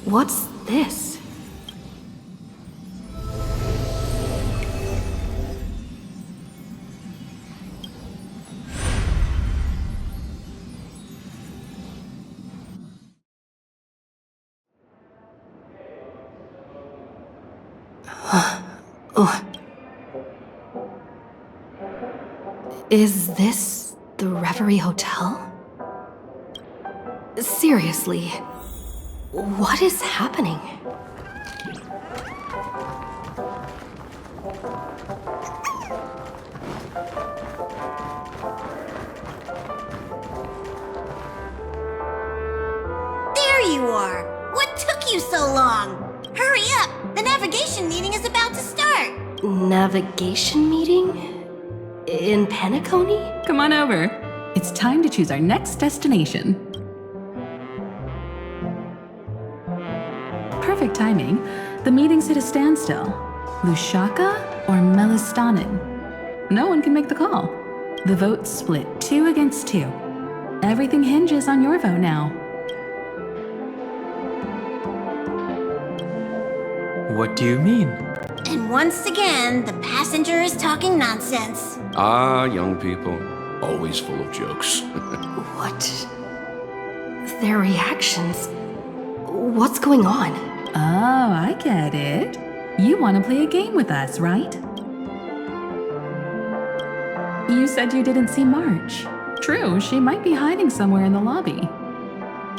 What's this? Is this the Reverie Hotel? Seriously, what is happening? There you are! What took you so long? Hurry up! The navigation meeting is about to start! Navigation meeting? In Penacony? Come on over. It's time to choose our next destination. Perfect timing. The meeting's at a standstill. Lusaka or Melistanin? No one can make the call. The vote's split 2 against 2. Everything hinges on your vote now. What do you mean? And once again, the passenger is talking nonsense. Ah, young people. Always full of jokes. What? Their reactions? What's going on? Oh, I get it. You want to play a game with us, right? You said you didn't see March. True, she might be hiding somewhere in the lobby.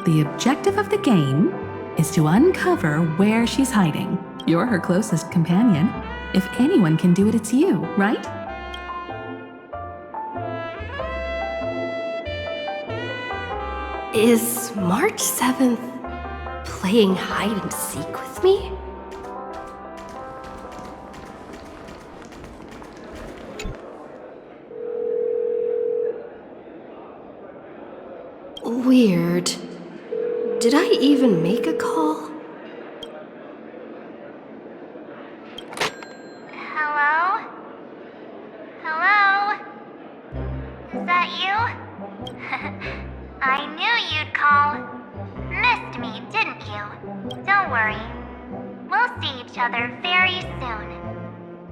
The objective of the game is to uncover where she's hiding. You're her closest companion. If anyone can do it, it's you, right? Is March 7th playing hide and seek with me? Weird. Did I even make a call? Hello? Hello? Is that you? I knew you'd call. Missed me, didn't you? Don't worry. We'll see each other very soon.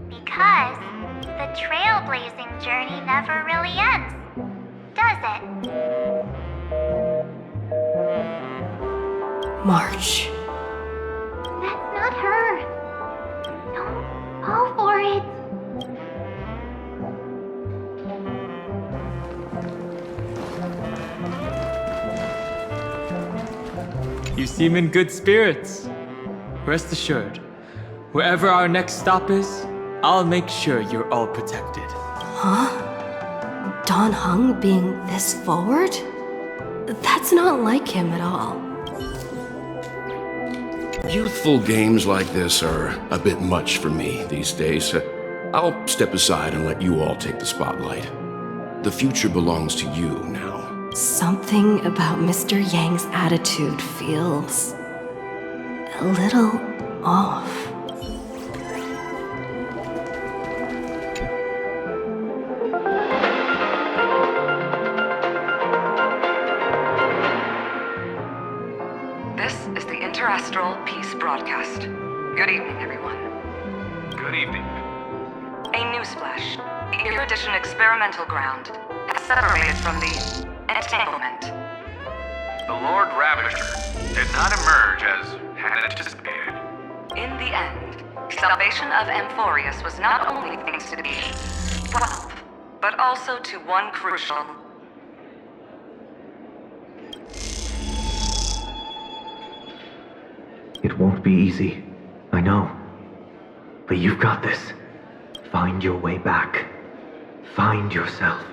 Because the trailblazing journey never really ends, does it? March. That's not her. Don't fall for it. You seem in good spirits. Rest assured, wherever our next stop is, I'll make sure you're all protected. Huh? Don Hung being this forward? That's not like him at all. Youthful games like this are a bit much for me these days. I'll step aside and let you all take the spotlight. The future belongs to you now. Something about Mr. Yang's attitude feels a little off. This is the Interastral Peace Broadcast. Good evening, everyone. Good evening. A newsflash. The Erudition experimental ground has separated from the entanglement. The Lord Ravisher did not emerge as had anticipated. In the end, salvation of Amphorius was not only thanks to the 12, but also to one crucial. It won't be easy, I know. But you've got this. Find your way back. Find yourself.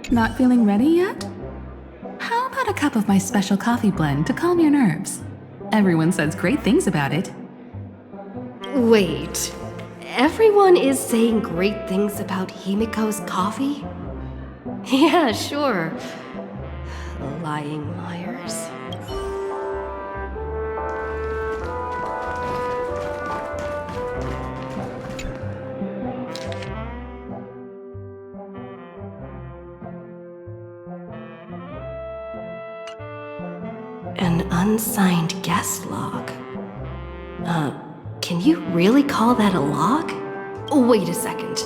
Not feeling ready yet? How about a cup of my special coffee blend to calm your nerves? Everyone says great things about it. Wait, everyone is saying great things about Himiko's coffee? Yeah, sure. Lying liars. An unsigned guest log. Can you really call that a log? Wait a second.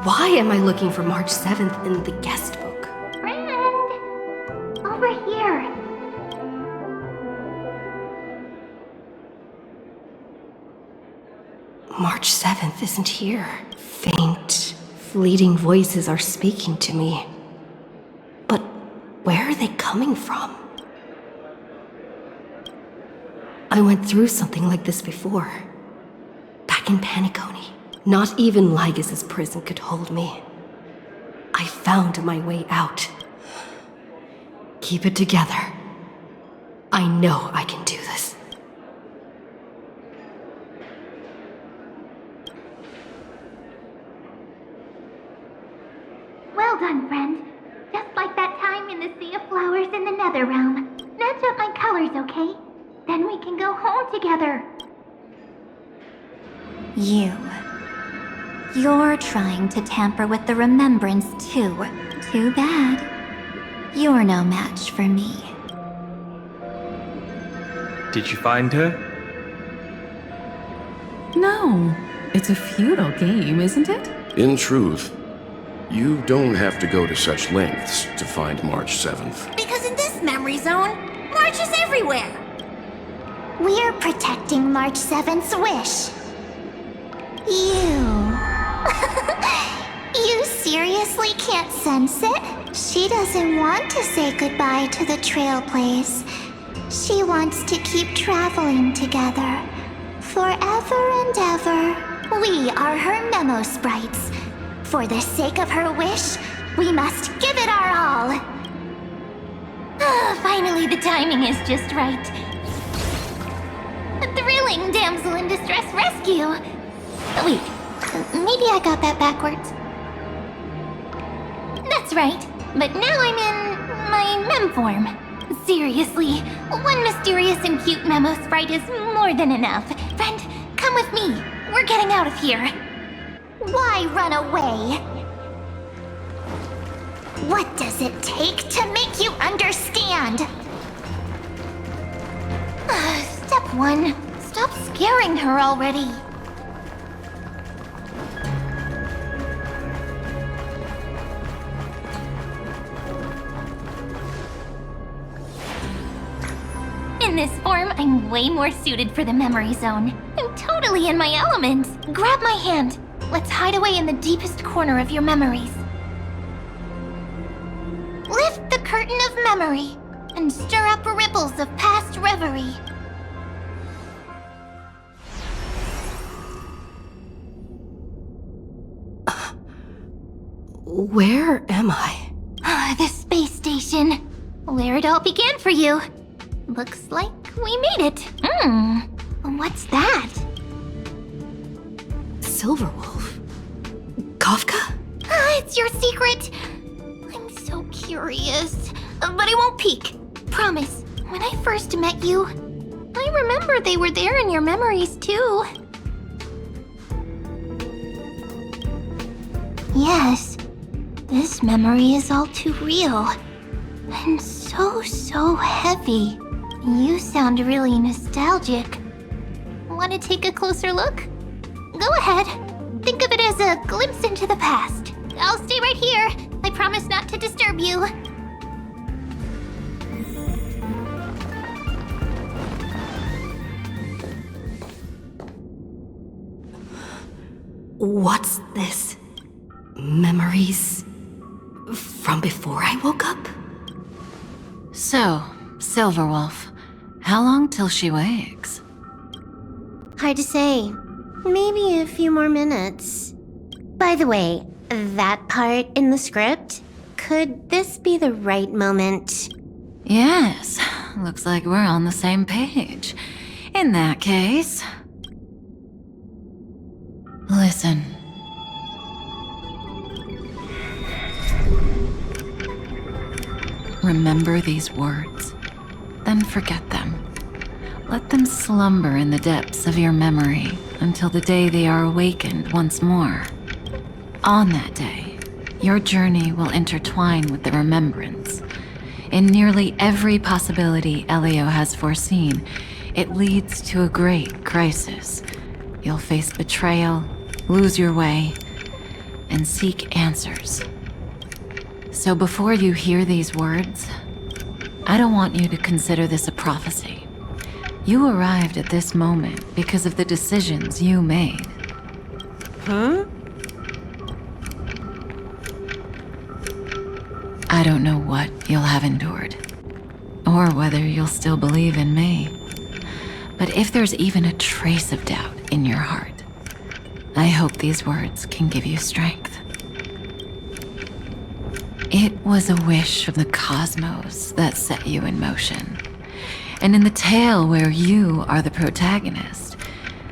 Why am I looking for March 7th in the guest book? Friend! Over here! March 7th isn't here. Faint, fleeting voices are speaking to me. But where are they coming from? I went through something like this before. Back in Paniconi. Not even Lygus' prison could hold me. I found my way out. Keep it together. I know I can do this. Well done, friend. Just like that time in the Sea of Flowers in the Nether Realm. Match up my colors, okay? Then we can go home together. You're trying to tamper with the remembrance too. Too bad. You're no match for me. Did you find her? No, it's a futile game, isn't it? In truth, you don't have to go to such lengths to find March 7th. Because in this memory zone, March is everywhere. We're protecting March 7th's wish. You seriously can't sense it? She doesn't want to say goodbye to the Trailblaze. She wants to keep traveling together. Forever and ever. We are her memo sprites. For the sake of her wish, we must give it our all. Finally, the timing is just right. A thrilling damsel in distress rescue. Wait, maybe I got that backwards. That's right, but now I'm in my mem form. Seriously, one mysterious and cute memo sprite is more than enough. Friend, come with me. We're getting out of here. Why run away? What does it take to make you understand? Step 1. Stop scaring her already. In this form, I'm way more suited for the memory zone. I'm totally in my element. Grab my hand. Let's hide away in the deepest corner of your memories. Lift the curtain of memory and stir up ripples of past reverie. Where am I? The space station. Where it all began for you. Looks like we made it. What's that? Silverwolf? Kafka? It's your secret. I'm so curious. But I won't peek. Promise. When I first met you, I remember they were there in your memories too. Yes. This memory is all too real. And so heavy. You sound really nostalgic. Want to take a closer look? Go ahead. Think of it as a glimpse into the past. I'll stay right here. I promise not to disturb you. What's this? Memories from before I woke up? So, Silverwolf, how long till she wakes? Hard to say. Maybe a few more minutes. By the way, that part in the script, could this be the right moment? Yes, looks like we're on the same page. In that case... Listen. Remember these words, then forget them. Let them slumber in the depths of your memory until the day they are awakened once more. On that day, your journey will intertwine with the remembrance. In nearly every possibility Elio has foreseen, it leads to a great crisis. You'll face betrayal, lose your way, and seek answers. So before you hear these words, I don't want you to consider this a prophecy. You arrived at this moment because of the decisions you made. Huh? I don't know what you'll have endured, or whether you'll still believe in me. But if there's even a trace of doubt in your heart, I hope these words can give you strength. It was a wish from the cosmos that set you in motion. And in the tale where you are the protagonist,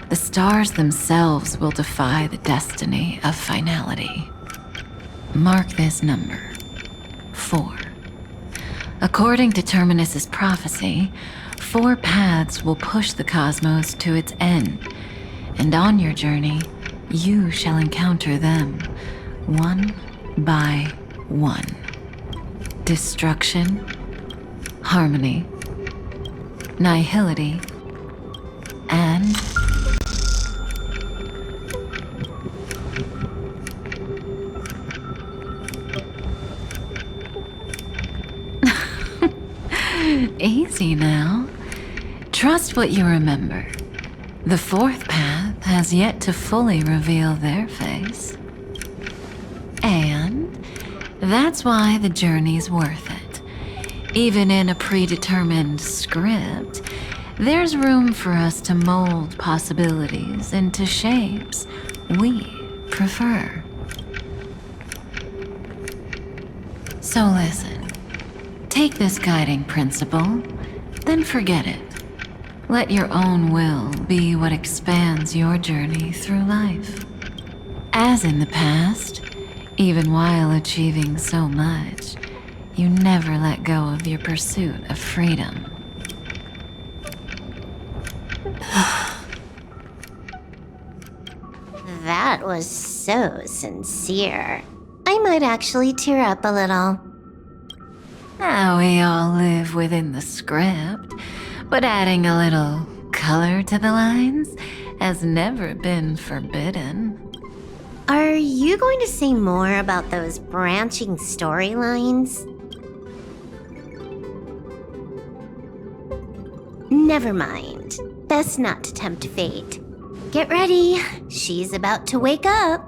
the stars themselves will defy the destiny of finality. Mark this number, 4. According to Terminus's prophecy, 4 paths will push the cosmos to its end, and on your journey, you shall encounter them, one by one. Destruction, harmony, nihility, and easy now. Trust what you remember. The 4th path has yet to fully reveal their face. And that's why the journey's worth it. Even in a predetermined script, there's room for us to mold possibilities into shapes we prefer. So listen, take this guiding principle, then forget it. Let your own will be what expands your journey through life. As in the past, even while achieving so much, you never let go of your pursuit of freedom. That was so sincere. I might actually tear up a little. Now we all live within the script, but adding a little color to the lines has never been forbidden. Are you going to say more about those branching storylines? Never mind. Best not to tempt fate. Get ready. She's about to wake up.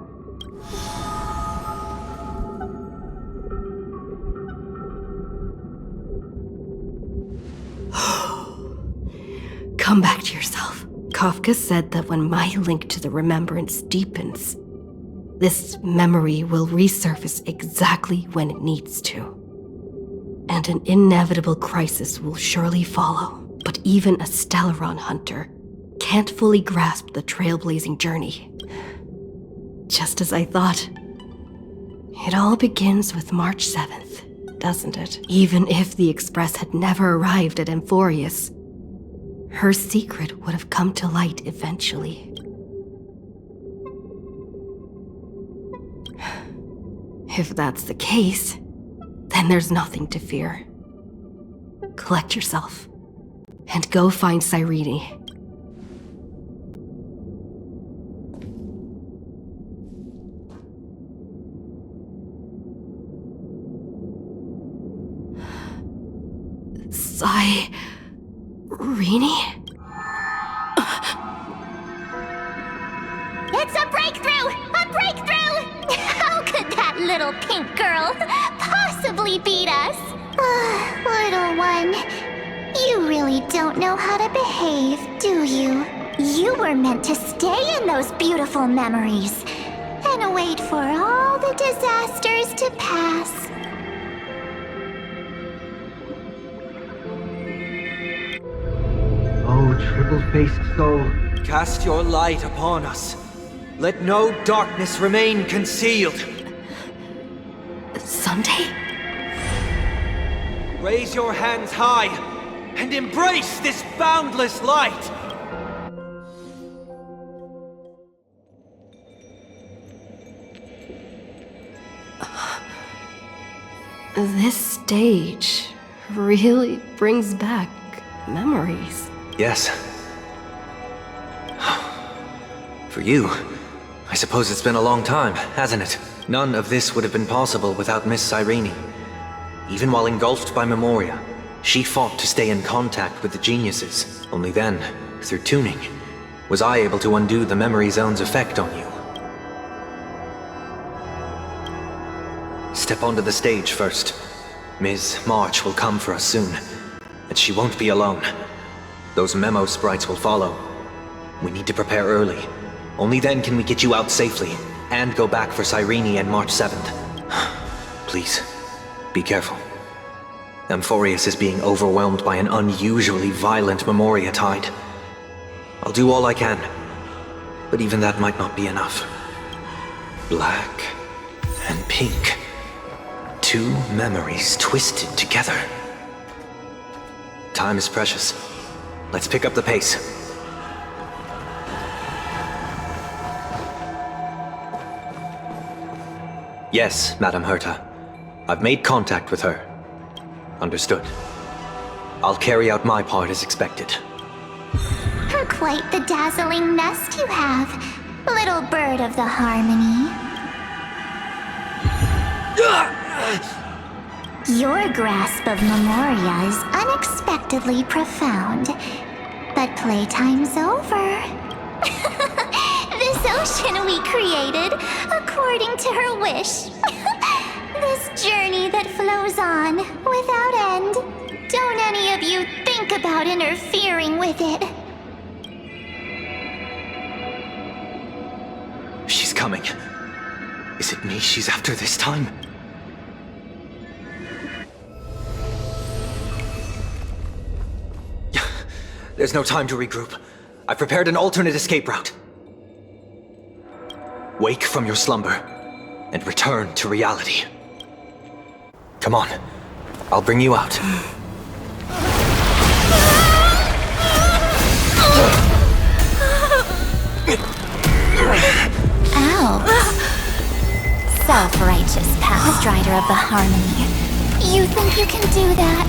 Come back to yourself. Kafka said that when my link to the remembrance deepens, this memory will resurface exactly when it needs to. And an inevitable crisis will surely follow. But even a Stellaron hunter can't fully grasp the trailblazing journey. Just as I thought. It all begins with March 7th, doesn't it? Even if the Express had never arrived at Amphorius, her secret would have come to light eventually. If that's the case, then there's nothing to fear. Collect yourself, and go find Cyrene. Cyrene? It's a breakthrough! A breakthrough! How could that little pink girl possibly beat us? Little one, you really don't know how to behave, do you? You were meant to stay in those beautiful memories and wait for all the disasters to pass. Oh, triple-faced soul. Cast your light upon us. Let no darkness remain concealed. Someday? Raise your hands high and embrace this boundless light. This stage really brings back memories. Yes. For you, I suppose it's been a long time, hasn't it? None of this would have been possible without Miss Cyrene. Even while engulfed by Memoria, she fought to stay in contact with the geniuses. Only then, through tuning, was I able to undo the memory zone's effect on you. Step onto the stage first. Ms. March will come for us soon, and she won't be alone. Those memo sprites will follow. We need to prepare early. Only then can we get you out safely, and go back for Cyrene and March 7th. Please, be careful. Amphorius is being overwhelmed by an unusually violent Memoria tide. I'll do all I can, but even that might not be enough. Black and pink. Two memories twisted together. Time is precious. Let's pick up the pace. Yes, Madame Herta. I've made contact with her. Understood. I'll carry out my part as expected. Quite the dazzling nest you have, little bird of the harmony. Your grasp of Memoria is unexpectedly profound, but playtime's over. This ocean we created, according to her wish. This journey that flows on, without end. Don't any of you think about interfering with it. She's coming. Is it me she's after this time? There's no time to regroup. I've prepared an alternate escape route. Wake from your slumber and return to reality. Come on, I'll bring you out. Ow. Self-righteous past rider of the harmony. You think you can do that?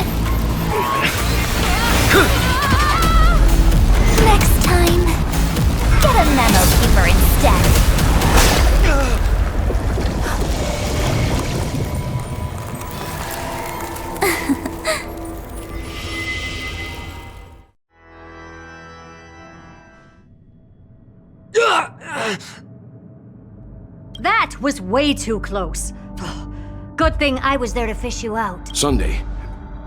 Next time, get a memo keeper instead. That was way too close. Good thing I was there to fish you out. Sunday,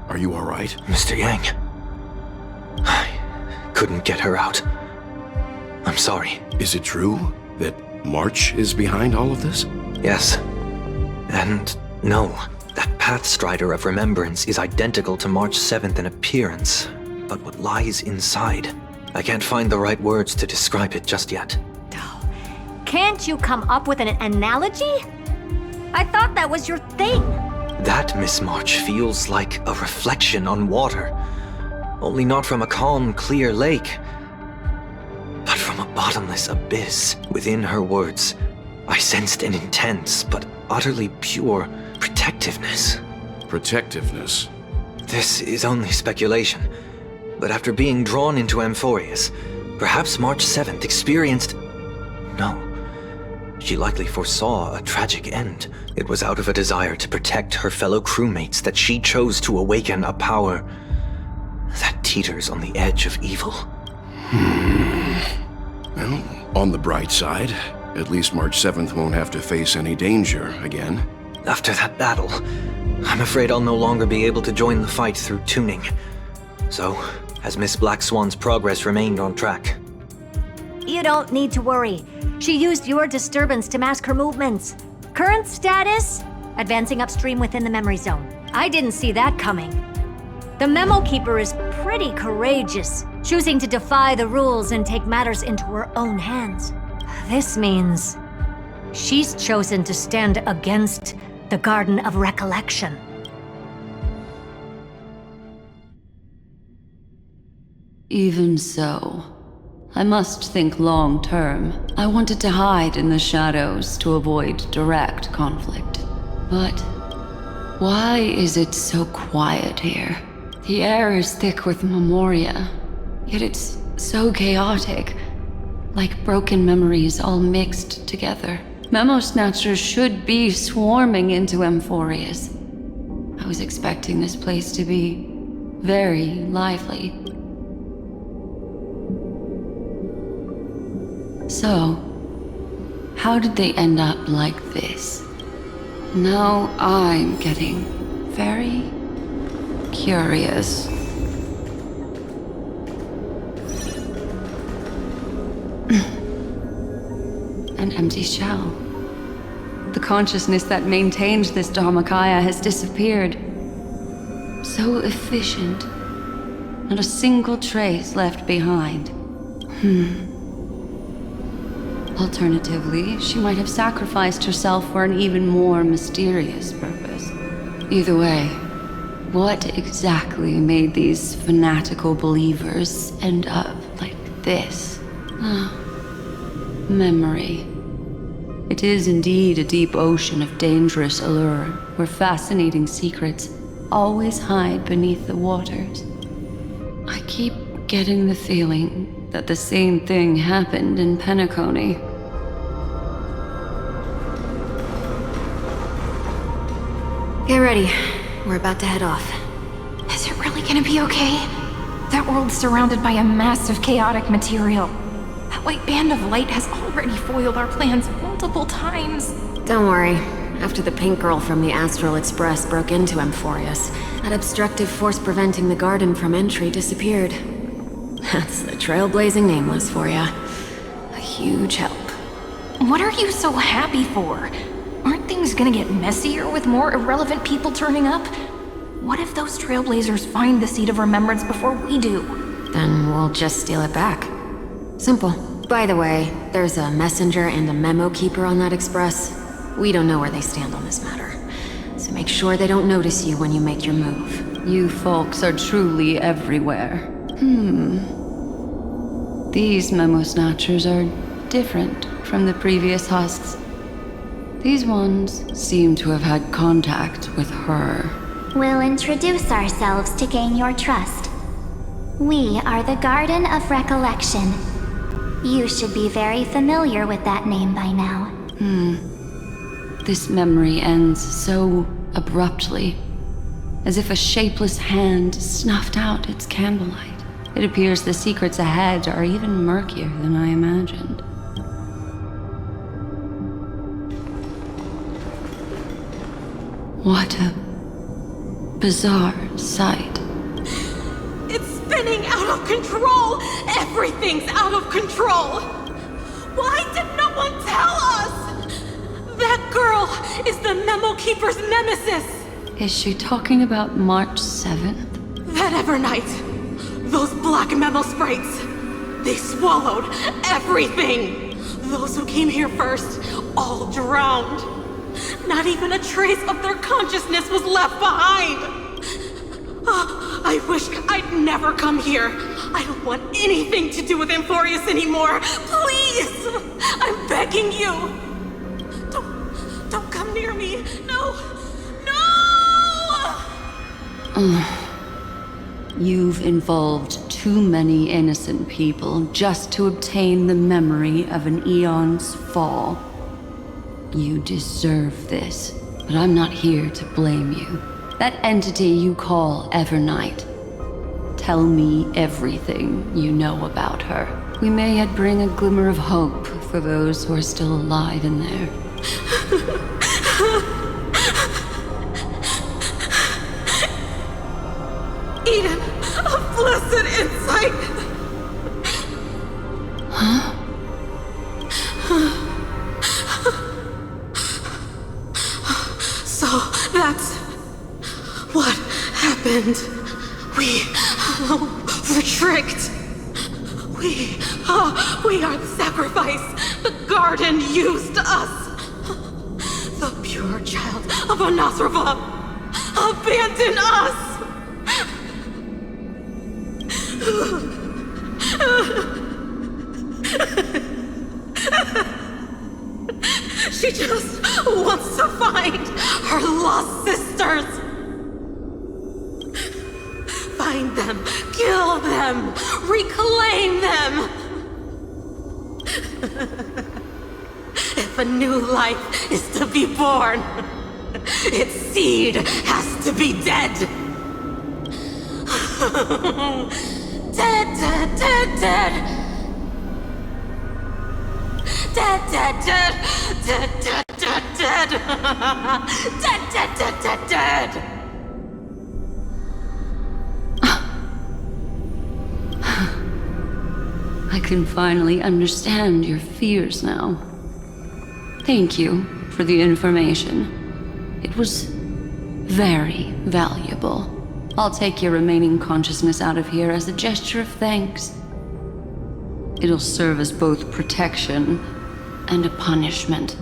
are you all right? Mr. Yang, I couldn't get her out. I'm sorry. Is it true that March is behind all of this? Yes. And no. That Pathstrider of Remembrance is identical to March 7th in appearance, but what lies inside, I can't find the right words to describe it just yet. Can't you come up with an analogy? I thought that was your thing. That Miss March feels like a reflection on water. Only not from a calm, clear lake, but from a bottomless abyss. Within her words, I sensed an intense but utterly pure protectiveness. Protectiveness? This is only speculation, but after being drawn into Amphorius, perhaps March 7th experienced... No. She likely foresaw a tragic end. It was out of a desire to protect her fellow crewmates that she chose to awaken a power that teeters on the edge of evil. Well, on the bright side, at least March 7th won't have to face any danger again. After that battle, I'm afraid I'll no longer be able to join the fight through tuning. So, has Miss Black Swan's progress remained on track? You don't need to worry. She used your disturbance to mask her movements. Current status? Advancing upstream within the memory zone. I didn't see that coming. The Memo Keeper is pretty courageous, choosing to defy the rules and take matters into her own hands. This means she's chosen to stand against the Garden of Recollection. Even so, I must think long term. I wanted to hide in the shadows to avoid direct conflict. But Why is it so quiet here? The air is thick with memoria, yet it's so chaotic, like broken memories all mixed together. Memo Snatchers should be swarming into Amphorius. I was expecting this place to be very lively. So, how did they end up like this? Now I'm getting very curious. An empty shell. The consciousness that maintained this Dharmakaya has disappeared. So efficient. Not a single trace left behind. Alternatively, she might have sacrificed herself for an even more mysterious purpose. Either way, what exactly made these fanatical believers end up like this? Memory. It is indeed a deep ocean of dangerous allure, where fascinating secrets always hide beneath the waters. I keep getting the feeling that the same thing happened in Penacony. Get ready. We're about to head off. Is it really gonna be okay? That world's surrounded by a massive chaotic material. That white band of light has already foiled our plans multiple times. Don't worry. After the pink girl from the Astral Express broke into Amphorius, that obstructive force preventing the garden from entry disappeared. That's the trailblazing Nameless for ya. A huge help. What are you so happy for? Aren't things gonna get messier with more irrelevant people turning up? What if those trailblazers find the Seed of Remembrance before we do? Then we'll just steal it back. Simple. By the way, there's a messenger and a memo keeper on that express. We don't know where they stand on this matter. So make sure they don't notice you when you make your move. You folks are truly everywhere. These Memo Snatchers are different from the previous husks. These ones seem to have had contact with her. We'll introduce ourselves to gain your trust. We are the Garden of Recollection. You should be very familiar with that name by now. This memory ends so abruptly, as if a shapeless hand snuffed out its candlelight. It appears the secrets ahead are even murkier than I imagined. What a bizarre sight. It's spinning out of control! Everything's out of control! Why did no one tell us? That girl is the Memo Keeper's nemesis! Is she talking about March 7th? That Evernight, those black memo sprites, they swallowed everything! Those who came here first, all drowned. Not even a trace of their consciousness was left behind! I wish I'd never come here. I don't want anything to do with Amphorius anymore. Please! I'm begging you! Don't come near me. No! No! You've involved too many innocent people just to obtain the memory of an eon's fall. You deserve this, but I'm not here to blame you. That entity you call Evernight. Tell me everything you know about her. We may yet bring a glimmer of hope for those who are still alive in there. Eden, a blessed insight! Huh? So, that's what happened. We were tricked. We are the sacrifice. The garden used us. The pure child of Anasrava abandoned us. She just wants to find Our lost sisters! Find them, kill them, reclaim them! If a new life is to be born, its seed has to be dead. Dead, dead, dead, dead. Dead, dead, dead, dead, dead, dead, dead. Dead, dead, dead, dead, dead. I can finally understand your fears now. Thank you for the information. It was very valuable. I'll take your remaining consciousness out of here as a gesture of thanks. It'll serve as both protection and a punishment.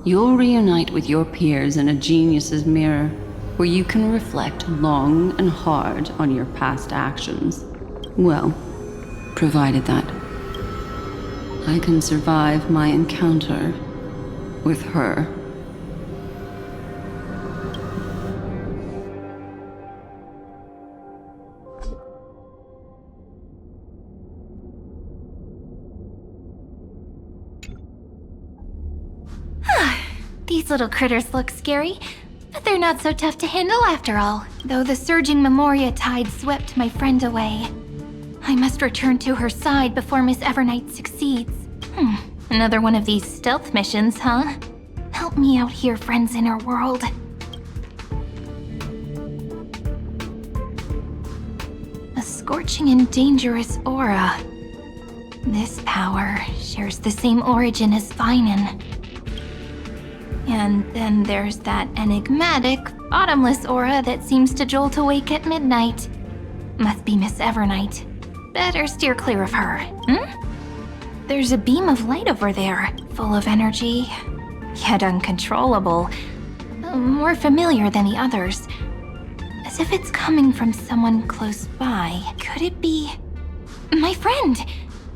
You'll reunite with your peers in a genius's mirror, where you can reflect long and hard on your past actions. Well, provided that I can survive my encounter with her. These little critters look scary, but they're not so tough to handle after all. Though the surging Memoria tide swept my friend away. I must return to her side before Miss Evernight succeeds. Another one of these stealth missions, huh? Help me out here, friends in her world. A scorching and dangerous aura. This power shares the same origin as Vinen. And then there's that enigmatic, bottomless aura that seems to jolt awake at midnight. Must be Miss Evernight. Better steer clear of her. There's a beam of light over there, full of energy, yet uncontrollable. More familiar than the others. As if it's coming from someone close by. Could it be... my friend?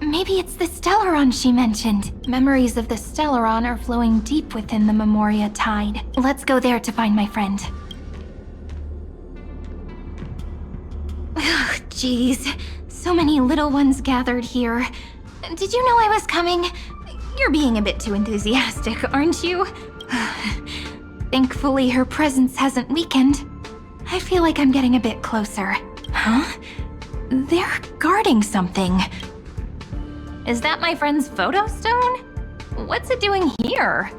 Maybe it's the Stellaron she mentioned. Memories of the Stellaron are flowing deep within the Memoria tide. Let's go there to find my friend. Ugh, jeez. So many little ones gathered here. Did you know I was coming? You're being a bit too enthusiastic, aren't you? Thankfully, her presence hasn't weakened. I feel like I'm getting a bit closer. Huh? They're guarding something. Is that my friend's photo stone? What's it doing here?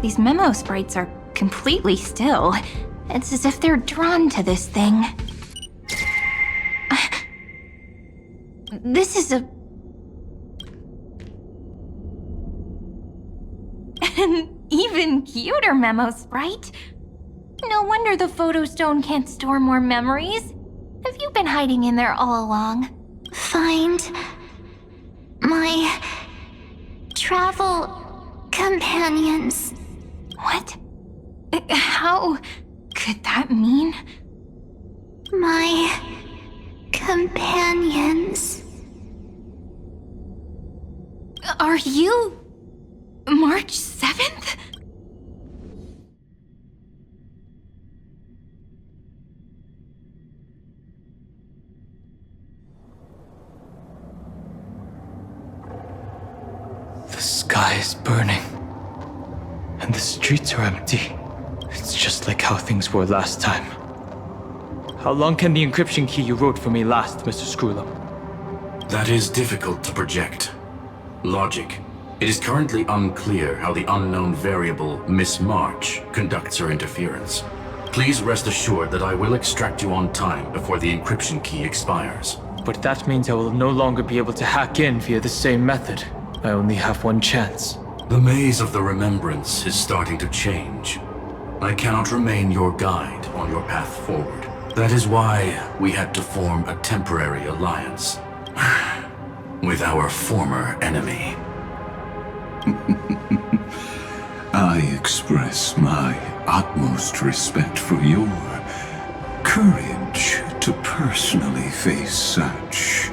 These memo sprites are completely still. It's as if they're drawn to this thing. This is an even cuter memo sprite. No wonder the photo stone can't store more memories. Have you been hiding in there all along? Find my travel companions. What? How could that mean? My companions. Are you March 7th? The sky is burning, and the streets are empty. It's just like how things were last time. How long can the encryption key you wrote for me last, Mr. Screwlum? That is difficult to project. Logic. It is currently unclear how the unknown variable, Miss March, conducts her interference. Please rest assured that I will extract you on time before the encryption key expires. But that means I will no longer be able to hack in via the same method. I only have one chance. The maze of the remembrance is starting to change. I cannot remain your guide on your path forward. That is why we had to form a temporary alliance with our former enemy. I express my utmost respect for your courage to personally face such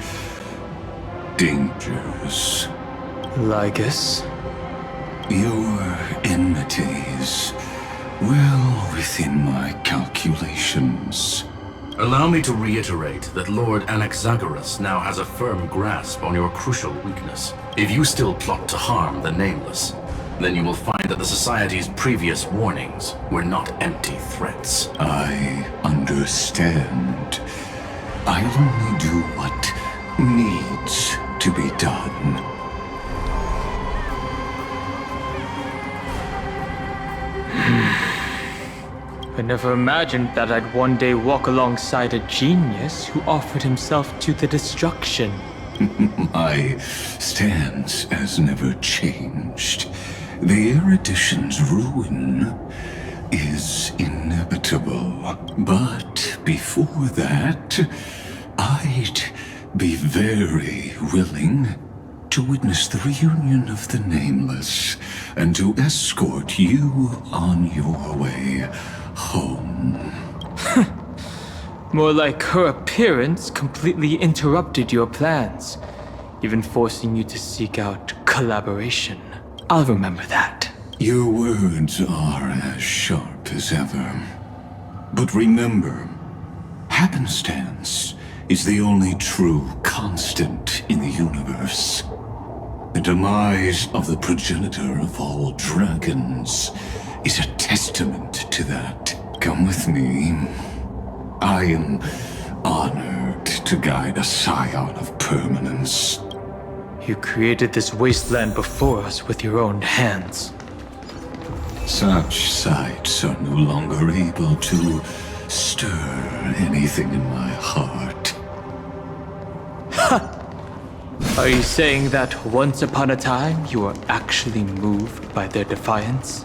dangers. Lygus? Your enmities well within my calculations. Allow me to reiterate that Lord Anaxagoras now has a firm grasp on your crucial weakness. If you still plot to harm the Nameless, then you will find that the Society's previous warnings were not empty threats. I understand. I'll only do what needs to be done. I never imagined that I'd one day walk alongside a genius who offered himself to the destruction. My stance has never changed. The erudition's ruin is inevitable. But before that, I'd be very willing to witness the reunion of the Nameless and to escort you on your way home. More like her appearance completely interrupted your plans, even forcing you to seek out collaboration. I'll remember that. Your words are as sharp as ever. But remember, happenstance is the only true constant in the universe. The demise of the progenitor of all dragons is a testament to that. Come with me. I am honored to guide a scion of permanence. You created this wasteland before us with your own hands. Such sights are no longer able to stir anything in my heart. Ha! Are you saying that once upon a time you were actually moved by their defiance?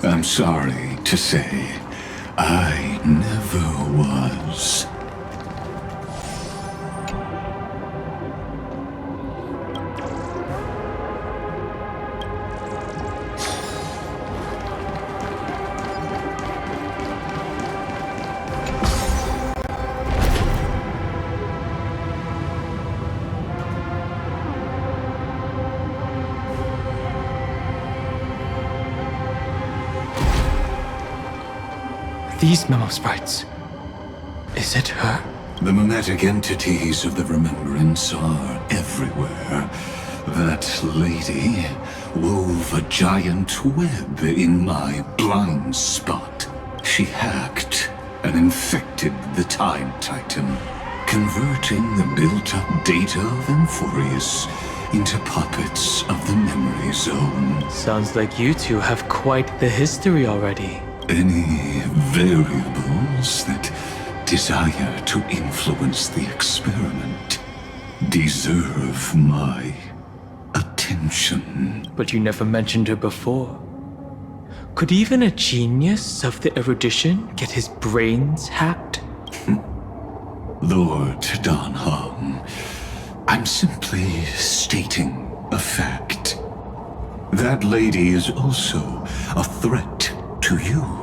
I'm sorry to say, I never was. These memo sprites. Is it her? The mimetic entities of the Remembrance are everywhere. That lady wove a giant web in my blind spot. She hacked and infected the Time Titan, converting the built-up data of Amphorius into puppets of the Memory Zone. Sounds like you two have quite the history already. Any variables that desire to influence the experiment deserve my attention. But you never mentioned her before. Could even a genius of the erudition get his brains hacked? Lord Don Hong, I'm simply stating a fact. That lady is also a threat to you.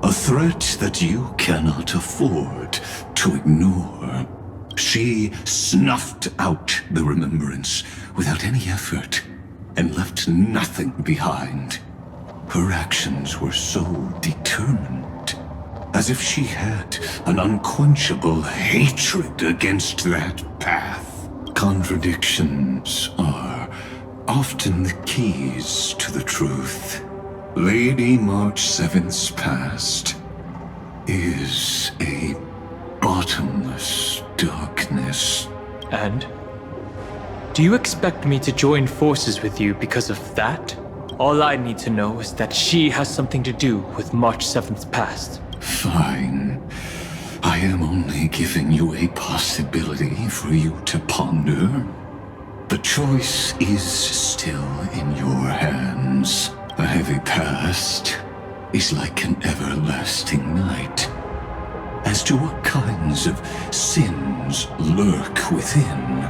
A threat that you cannot afford to ignore. She snuffed out the Remembrance without any effort and left nothing behind. Her actions were so determined, as if she had an unquenchable hatred against that path. Contradictions are often the keys to the truth. Lady March 7th's past is a bottomless darkness. And? Do you expect me to join forces with you because of that? All I need to know is that she has something to do with March 7th's past. Fine. I am only giving you a possibility for you to ponder. The choice is still in your hands. A heavy past is like an everlasting night. As to what kinds of sins lurk within,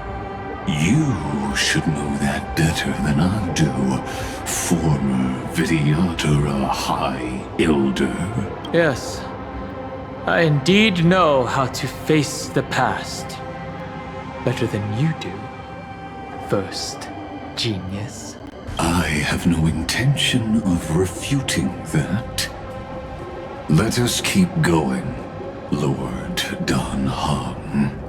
you should know that better than I do, former Vidyadhara High Elder. Yes, I indeed know how to face the past. Better than you do. First, genius. I have no intention of refuting that. Let us keep going, Lord Don Han.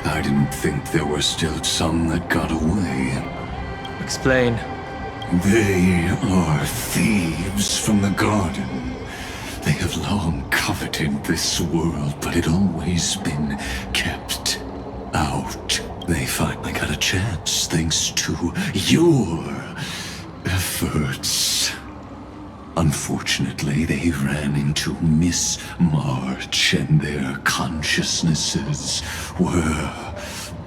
I didn't think there were still some that got away. Explain. They are thieves from the garden. They have long coveted this world, but it always been kept out. They finally got a chance thanks to your efforts. Unfortunately, they ran into Miss March and their consciousnesses were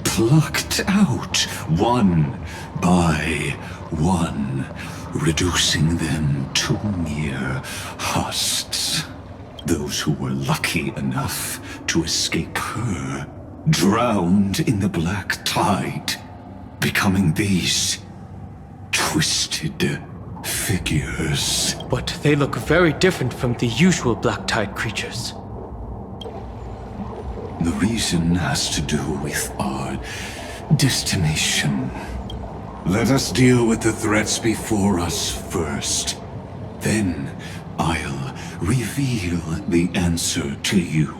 plucked out one by one, reducing them to mere husks. Those who were lucky enough to escape her drowned in the black tide, becoming these twisted figures. But they look very different from the usual black tide creatures. The reason has to do with our destination. Let us deal with the threats before us first. Then I'll reveal the answer to you.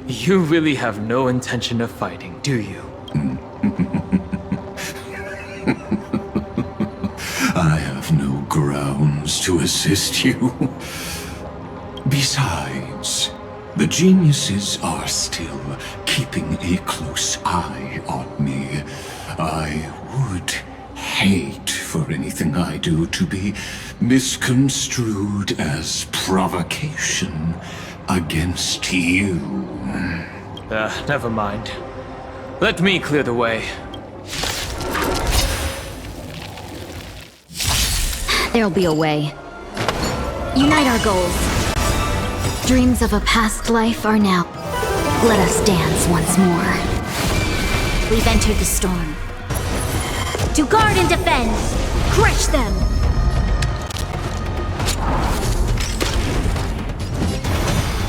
You really have no intention of fighting, do you? I have no grounds to assist you. Besides, the geniuses are still keeping a close eye on me. I would hate for anything I do to be misconstrued as provocation against you. Never mind. Let me clear the way. There'll be a way. Unite our goals. Dreams of a past life are now. Let us dance once more. We've entered the storm. To guard and defend! Crush them!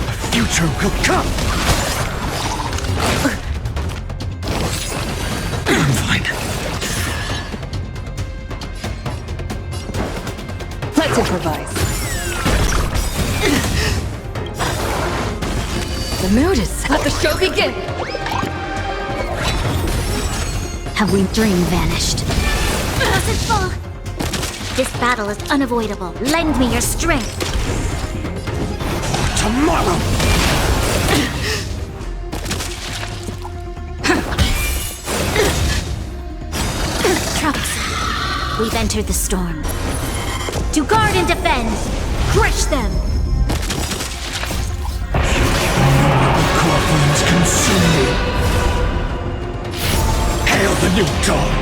The future will come! I'm fine. Let's improvise. The mood is set. Let the show begin! Have we dream vanished? Merciful! This battle is unavoidable. Lend me your strength. Tomorrow! Troublesome. We've entered the storm. To guard and defend! Crush them! Corporals consume me. Hail the new dawn!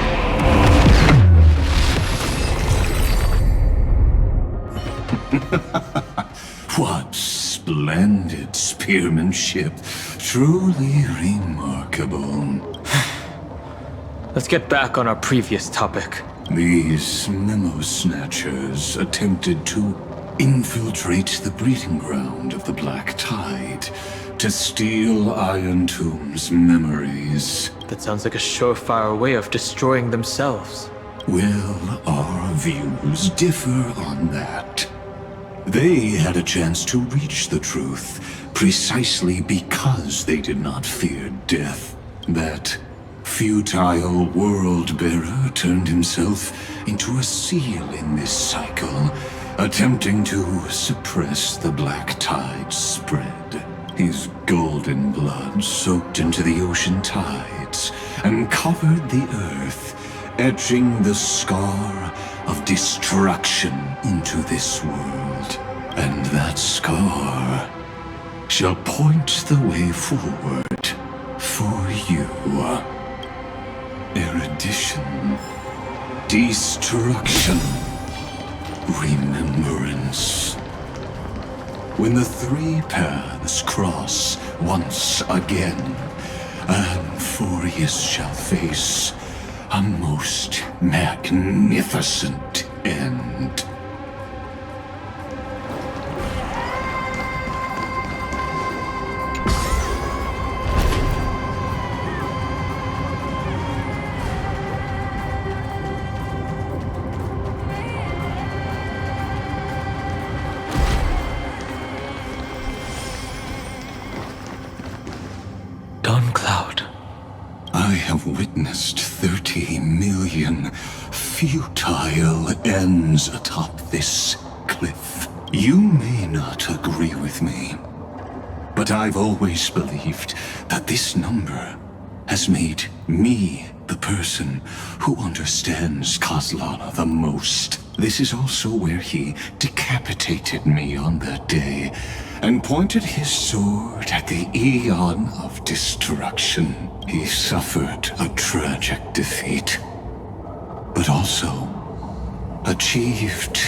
What splendid spearmanship. Truly remarkable. Let's get back on our previous topic. These memo snatchers attempted to infiltrate the breeding ground of the Black Tide to steal Iron Tomb's memories. That sounds like a surefire way of destroying themselves. Well, our views differ on that. They had a chance to reach the truth precisely because they did not fear death. That futile world-bearer turned himself into a seal in this cycle, attempting to suppress the Black Tide's spread. His golden blood soaked into the ocean tides and covered the earth, etching the scar of destruction into this world. And that scar shall point the way forward for you. Erudition, destruction, remembrance. When the three paths cross once again, and Furious shall face a most magnificent end. I have witnessed 30 million futile ends atop this cliff. You may not agree with me, but I've always believed that this number has made me the person who understands Kozlana the most. This is also where he decapitated me on that day and pointed his sword at the Eon of Destruction. He suffered a tragic defeat, but also achieved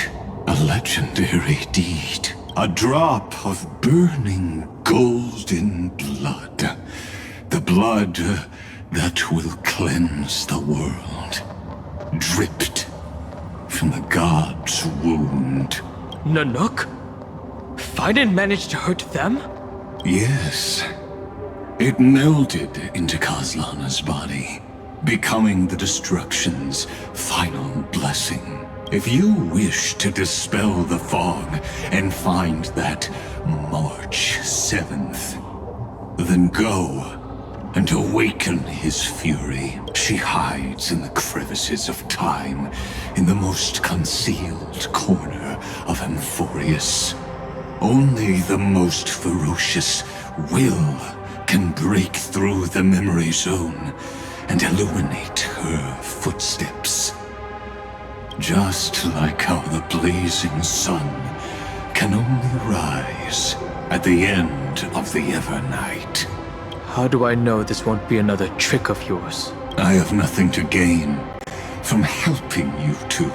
a legendary deed. A drop of burning golden blood. The blood that will cleanse the world. Dripped from the god's wound. Nanook? Fiden managed to hurt them? Yes. It melded into Kozlana's body, becoming the destruction's final blessing. If you wish to dispel the fog and find that March 7th, then go and awaken his fury. She hides in the crevices of time, in the most concealed corner of Amphorius. Only the most ferocious will can break through the memory zone and illuminate her footsteps. Just like how the blazing sun can only rise at the end of the Evernight. How do I know this won't be another trick of yours? I have nothing to gain from helping you two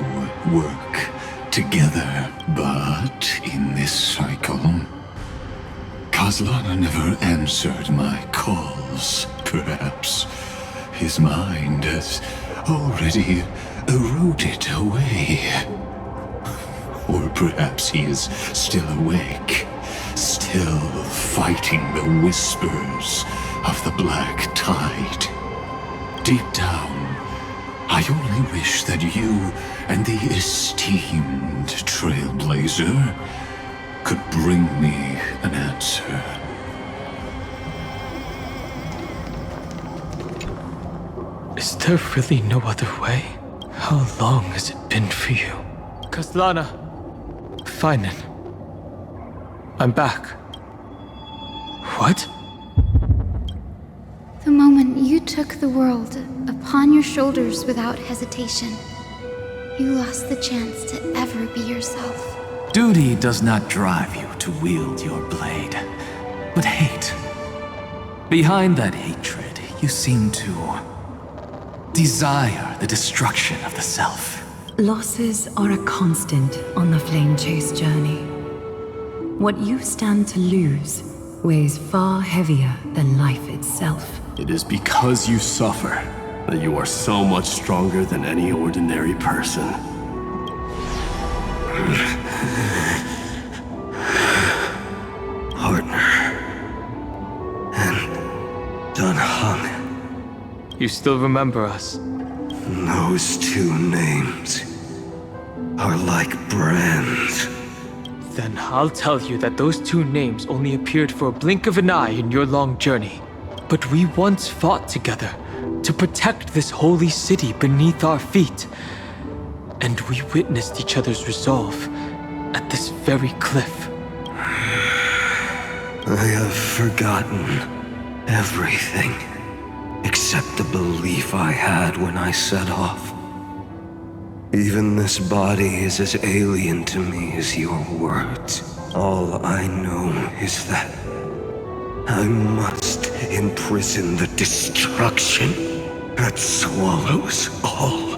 work together. But in this cycle, Kozlana never answered my calls. Perhaps his mind has already eroded away. Or perhaps he is still awake, still fighting the whispers of the black tide. Deep down, I only wish that you and the esteemed Trailblazer could bring me an answer. Is there really no other way? How long has it been for you? Kozlana. Finen. I'm back. What? The moment you took the world upon your shoulders without hesitation, you lost the chance to ever be yourself. Duty does not drive you to wield your blade, but hate. Behind that hatred, you seem to desire the destruction of the self. Losses are a constant on the Flame Chase journey. What you stand to lose weighs far heavier than life itself. It is because you suffer that you are so much stronger than any ordinary person. Partner. And Dunhung. You still remember us? Those two names are like brands. Then I'll tell you that those two names only appeared for a blink of an eye in your long journey. But we once fought together to protect this holy city beneath our feet. And we witnessed each other's resolve at this very cliff. I have forgotten everything except the belief I had when I set off. Even this body is as alien to me as your words. All I know is that I must imprison the destruction that swallows all.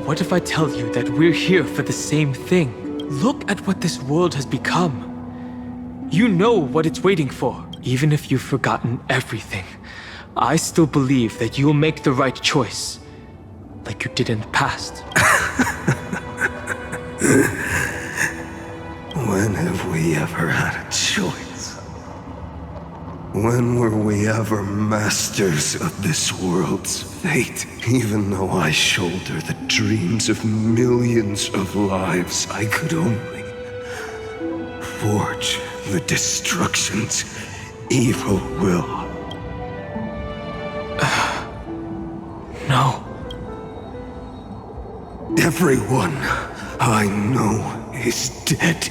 What if I tell you that we're here for the same thing? Look at what this world has become. You know what it's waiting for. Even if you've forgotten everything, I still believe that you'll make the right choice. like you did in the past. When have we ever had a choice? When were we ever masters of this world's fate? Even though I shoulder the dreams of millions of lives, I could only forge the destruction's evil will. No. Everyone I know is dead.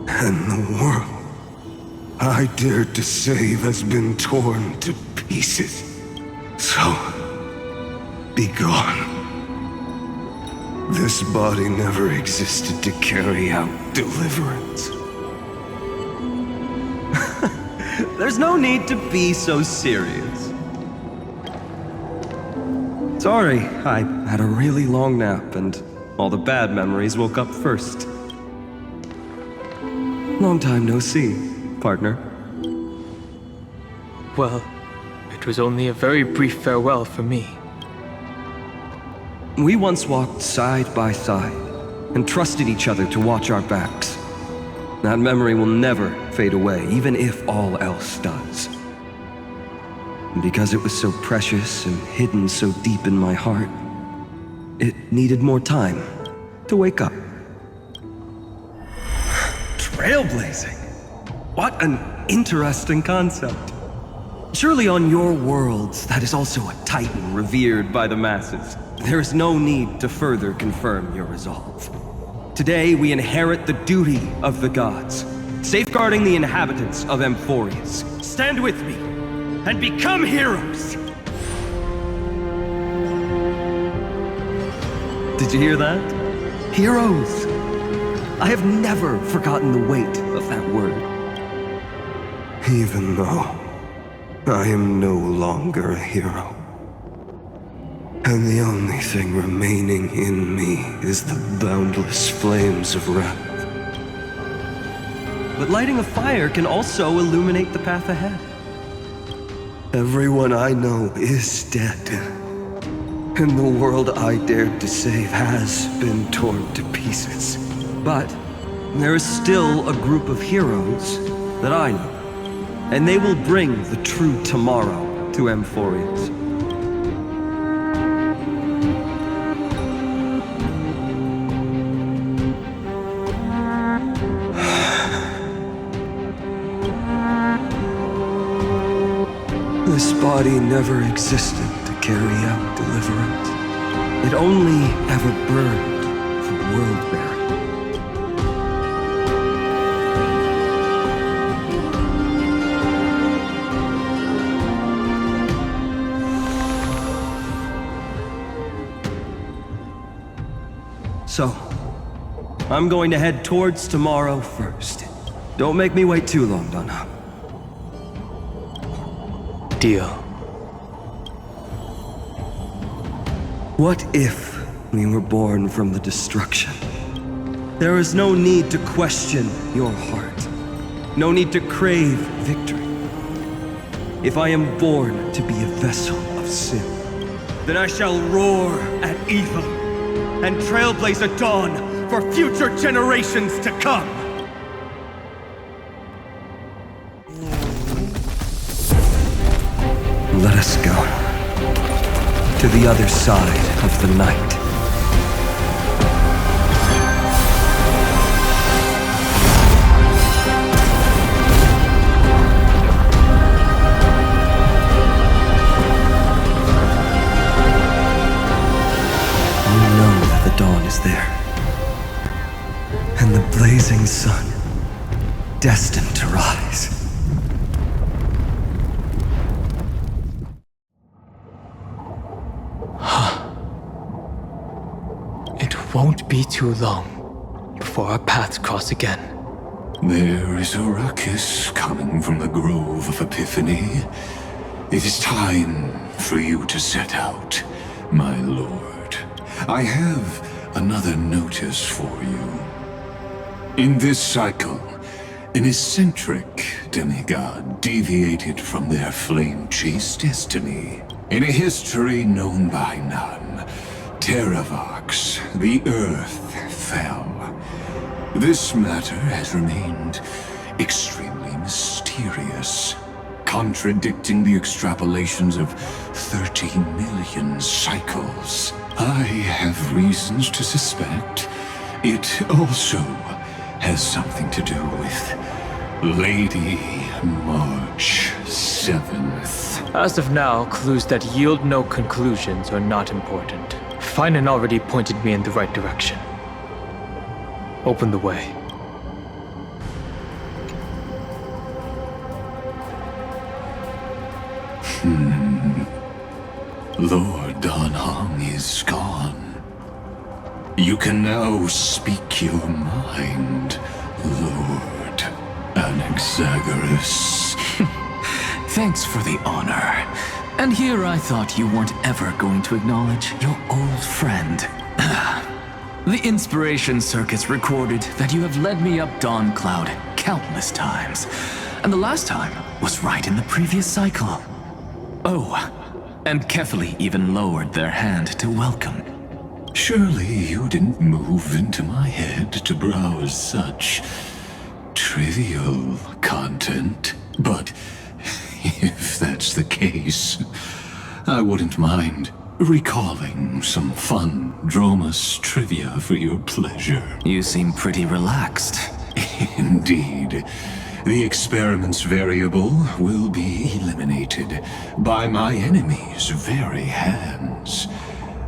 And the world I dared to save has been torn to pieces. So, be gone. This body never existed to carry out deliverance. There's no need to be so serious. Sorry, I had a really long nap and all the bad memories woke up first. Long time no see, partner. Well, it was only a very brief farewell for me. We once walked side by side and trusted each other to watch our backs. That memory will never fade away, even if all else does. And because it was so precious and hidden so deep in my heart, it needed more time to wake up. Trailblazing? What an interesting concept. Surely on your worlds, that is also a titan revered by the masses. There is no need to further confirm your resolve. Today, we inherit the duty of the gods, safeguarding the inhabitants of Amphorius. Stand with me, and become heroes! Did you hear that? Heroes! I have never forgotten the weight of that word. Even though I am no longer a hero. And the only thing remaining in me is the boundless flames of wrath. But lighting a fire can also illuminate the path ahead. Everyone I know is dead. And the world I dared to save has been torn to pieces. But there is still a group of heroes that I know. And they will bring the true tomorrow to Amphorius. This body never existed to carry out deliverance. It only ever burned for world-bearing. So, I'm going to head towards tomorrow first. Don't make me wait too long, Donna. Deal. What if we were born from the destruction? There is no need to question your heart. No need to crave victory. If I am born to be a vessel of sin, then I shall roar at evil and trailblaze a dawn for future generations to come. Let us go to the other side of the night. You know that the dawn is there, and the blazing sun destined to rise. It won't be too long before our paths cross again. There is a ruckus coming from the Grove of Epiphany. It is time for you to set out, my lord. I have another notice for you. In this cycle, An eccentric demigod deviated from their flame-chased destiny. In a history known by none, Terravox, the Earth, fell. This matter has remained extremely mysterious, contradicting the extrapolations of 13 million cycles. I have reasons to suspect it also has something to do with Lady March 7th. As of now, clues that yield no conclusions are not important. Finan already pointed me in the right direction. Open the way. Lord Danhong is gone. You can now speak your mind, Lord Anaxagoras. Thanks for the honor. And here I thought you weren't ever going to acknowledge your old friend. The Inspiration Circus recorded that you have led me up Dawn Cloud countless times. And the last time was right in the previous cycle. Oh, and Kefali even lowered their hand to welcome. Surely you didn't move into my head to browse such trivial content. But if that's the case, I wouldn't mind recalling some fun Dromus trivia for your pleasure. You seem pretty relaxed. Indeed. The experiment's variable will be eliminated by my enemy's very hands.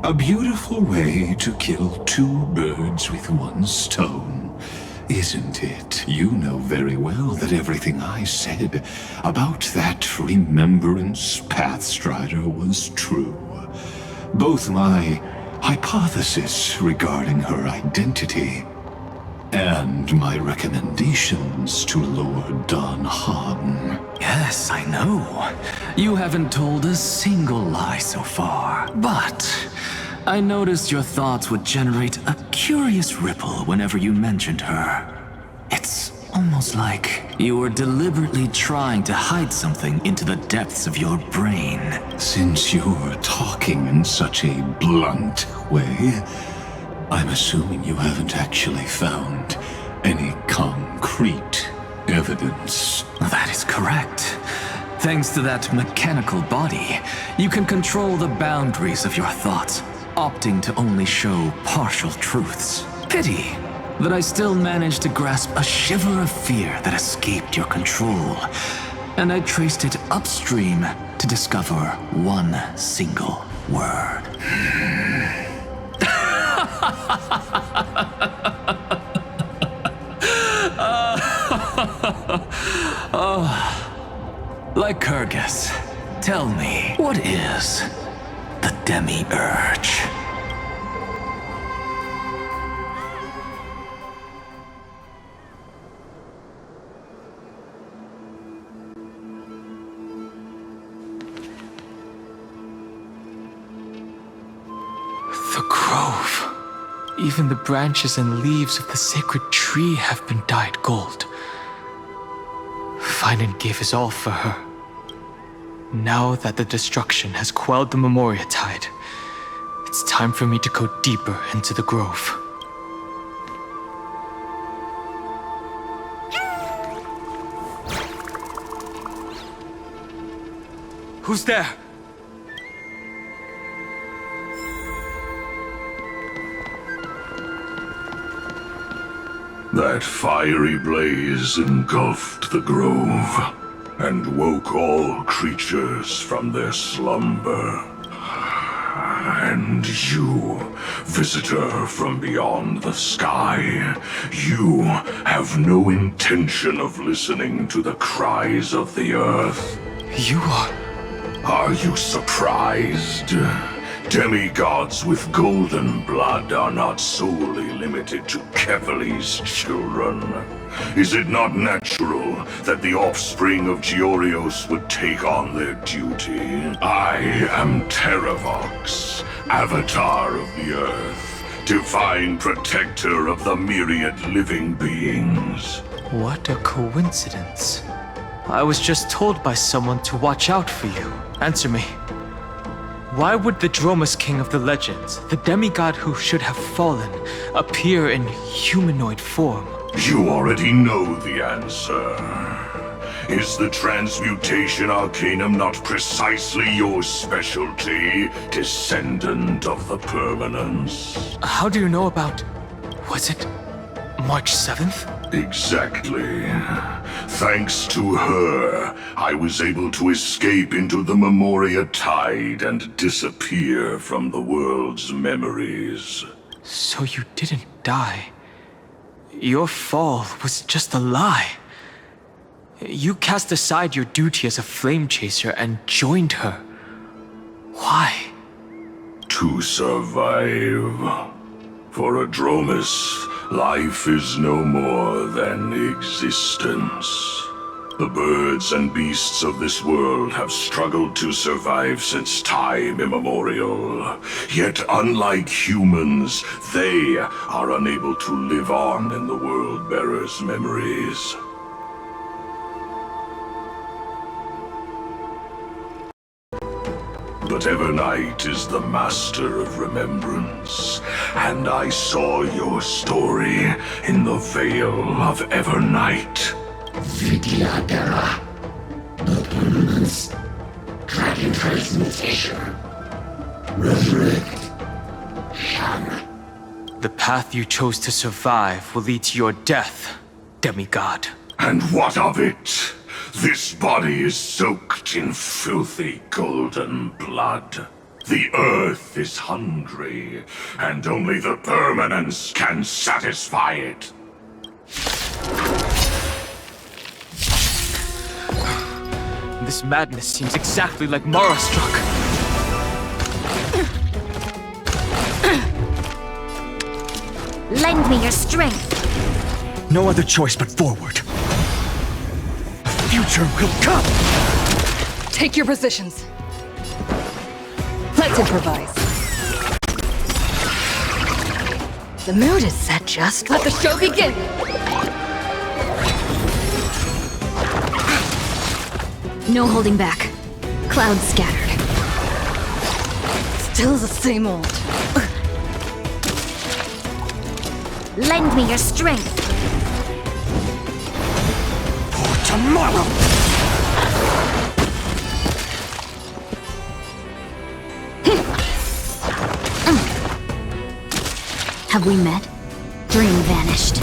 A beautiful way to kill two birds with one stone, isn't it? You know very well that everything I said about that Remembrance Pathstrider was true. Both my hypothesis regarding her identity and my recommendations to Lord Danhong. Yes, I know. You haven't told a single lie so far. But I noticed your thoughts would generate a curious ripple whenever you mentioned her. It's almost like you were deliberately trying to hide something into the depths of your brain. Since you're talking in such a blunt way, I'm assuming you haven't actually found any concrete evidence. That is correct. Thanks to that mechanical body, you can control the boundaries of your thoughts, opting to only show partial truths. Pity that I still managed to grasp a shiver of fear that escaped your control, and I traced it upstream to discover one single word. Lycurgus, tell me, what is the Demi-Urge? The grove. Even the branches and leaves of the sacred tree have been dyed gold. Finan gave his all for her. Now that the destruction has quelled the Memoria Tide, it's time for me to go deeper into the grove. Who's there? That fiery blaze engulfed the grove and woke all creatures from their slumber. And you, visitor from beyond the sky, you have no intention of listening to the cries of the earth. You are... Are you surprised? Demigods with golden blood are not solely limited to Kefali's children. Is it not natural that the offspring of Georios would take on their duty? I am Terravox, Avatar of the Earth, divine protector of the myriad living beings. What a coincidence. I was just told by someone to watch out for you. Answer me. Why would the Dromus King of the legends, the demigod who should have fallen, appear in humanoid form? You already know the answer. Is the transmutation arcanum not precisely your specialty, descendant of the permanence? How do you know about... was it March 7th? Exactly. Thanks to her, I was able to escape into the Memoria Tide and disappear from the world's memories. So you didn't die. Your fall was just a lie. You cast aside your duty as a flame chaser and joined her. Why? To survive. For a Dromus, life is no more than existence. The birds and beasts of this world have struggled to survive since time immemorial. Yet unlike humans, they are unable to live on in the World-Bearer's memories. But Evernight is the master of remembrance, and I saw your story in the Veil of Evernight. Vidyadhara, the permanence, dragon transmutation, resurrect, Shang. The path you chose to survive will lead to your death, demigod. And what of it? This body is soaked in filthy golden blood. The earth is hungry, and only the permanence can satisfy it. This madness seems exactly like Mara struck. Lend me your strength. No other choice but forward. Future will come! Take your positions. Let's improvise. The mood is set just. Let the show begin! No holding back. Clouds scattered. Still the same old. Lend me your strength. For tomorrow! Have we met? Dream vanished.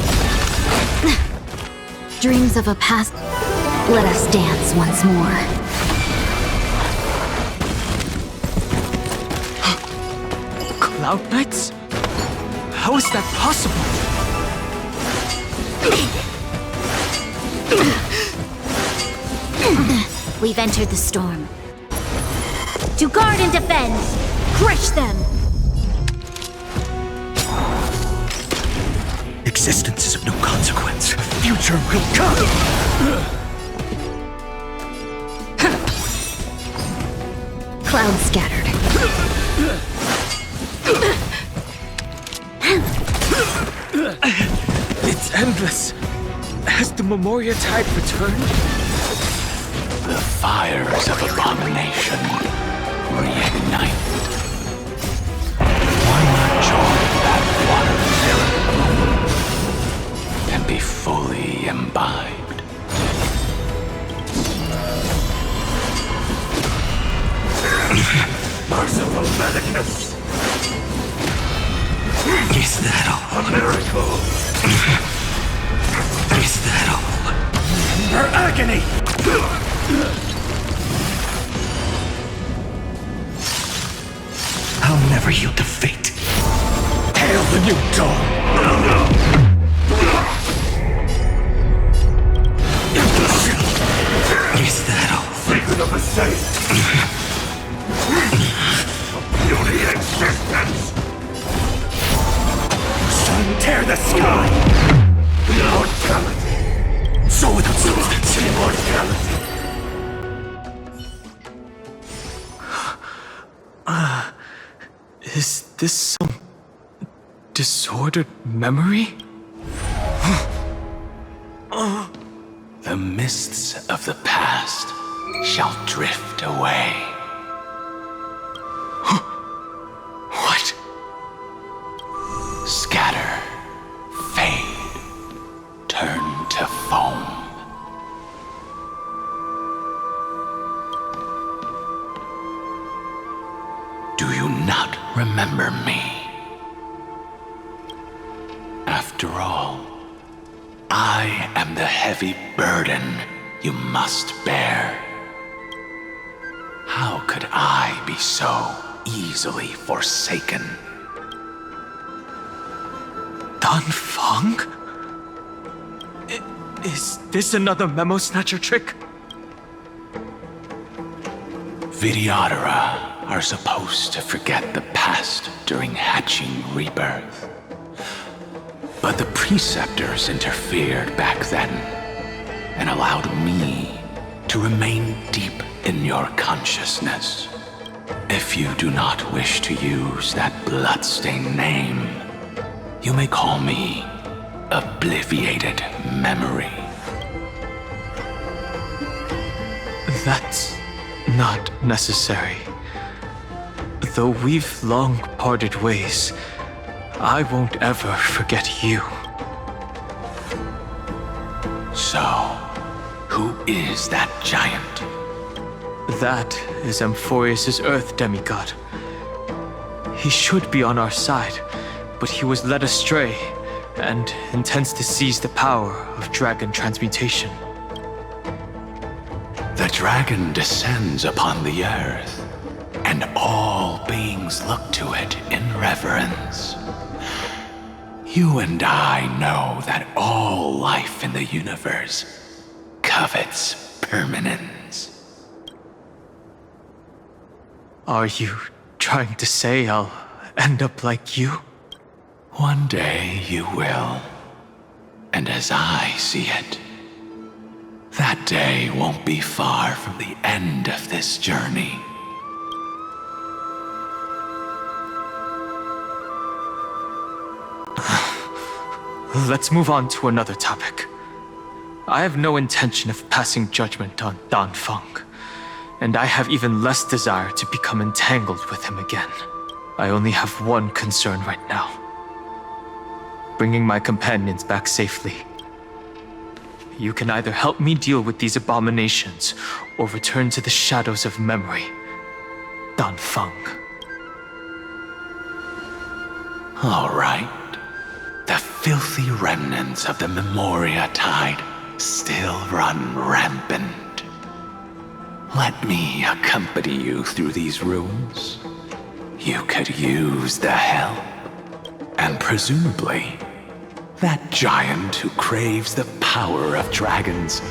Dreams of a past. Let us dance once more. Cloud Knights? How is that possible? We've entered the storm. To guard and defend! Crush them! Existence is of no consequence. Future will come! Clouds scattered. It's endless. Has the Memoria Tide returned? The fires of abomination reignite. Why not join that water and be fully imbibed? Merciful Medicus! Is that all? A miracle! Is that all? Her agony! I'll never yield to fate. Hail the new dawn! Is that all? Secret of the saint! Beauty existence! Sun, tear the sky! Immortality! So without substance. Immortality! Is this some disordered memory? The mists of the past shall drift away. What? Scatter, fade, turn to foam. Do you not remember me? After all, I am the heavy burden you must bear. How could I be so easily forsaken? Dan Feng? Is this another memo snatcher trick? Vidyadhara are supposed to forget the past during hatching rebirth. But the preceptors interfered back then and allowed me to remain deep in your consciousness. If you do not wish to use that bloodstained name, you may call me Obliviated Memory. That's not necessary. Though we've long parted ways, I won't ever forget you. So, who is that giant? That is Amphorius' Earth demigod. He should be on our side, but he was led astray and intends to seize the power of dragon transmutation. The dragon descends upon the earth, and all beings look to it in reverence. You and I know that all life in the universe covets permanence. Are you trying to say I'll end up like you? One day you will. And as I see it, that day won't be far from the end of this journey. Let's move on to another topic. I have no intention of passing judgment on Dan Feng, and I have even less desire to become entangled with him again. I only have one concern right now: bringing my companions back safely. You can either help me deal with these abominations, or return to the shadows of memory. Dan Feng. All right. The filthy remnants of the Memoria Tide still run rampant. Let me accompany you through these rooms. You could use the help. And presumably, that giant who craves the power of dragons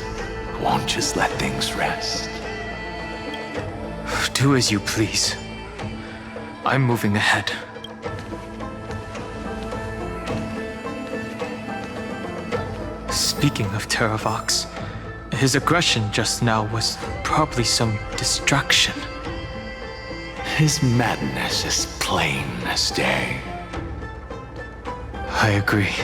won't just let things rest. Do as you please. I'm moving ahead. Speaking of Terravox, his aggression just now was probably some distraction. His madness is plain as day. I agree.